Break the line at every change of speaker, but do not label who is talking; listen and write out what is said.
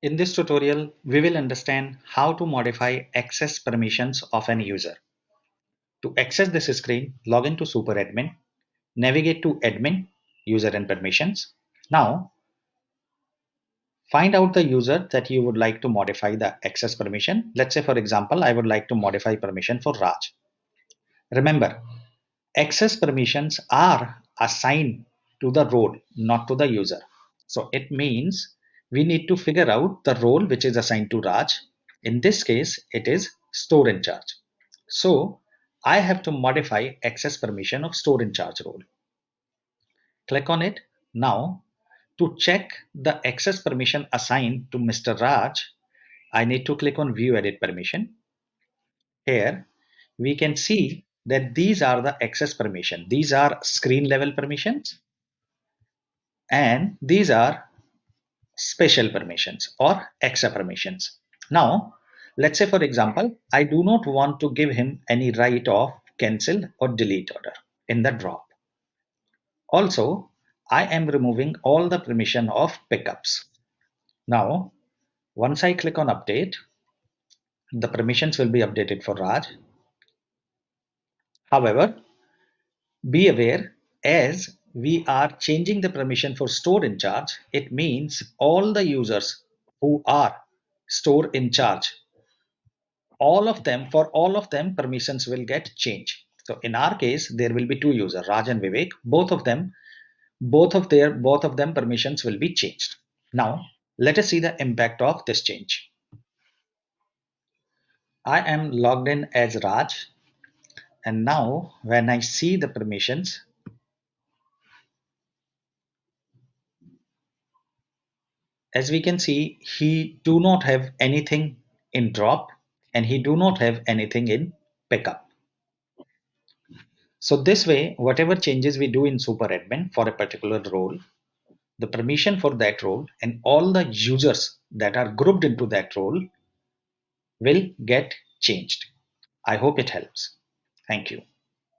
In this tutorial, we will understand how to modify access permissions of an user. To access this screen, log into SuperAdmin, navigate to Admin, User and Permissions. Now, find out the user that you would like to modify the access permission. Let's say, for example, I would like to modify permission for Raj. Remember, access permissions are assigned to the role, not to the user. So it means we need to figure out the role which is assigned to Raj. In this case, it is store in charge. So I have to modify access permission of store in charge role. Click on it. Now, to check the access permission assigned to Mr. Raj, I need to click on view edit permission. Here, we can see that these are the access permission. These are screen level permissions and these are special permissions or extra permissions. Now, let's say for example, I do not want to give him any right of cancel or delete order in the drop. Also, I am removing all the permission of pickups. Now, once I click on update, the permissions will be updated for Raj. However, be aware, as we are changing the permission for store in charge, it means all the users who are store in charge, all of them permissions will get changed. So in our case, there will be two users, Raj and Vivek. Both of them permissions will be changed. Now, let us see the impact of this change. I am logged in as Raj, and now when I see the permissions, as we can see, he do not have anything in drop and he do not have anything in pickup. So this way, whatever changes we do in SuperAdmin for a particular role, the permission for that role and all the users that are grouped into that role will get changed. I hope it helps. Thank you.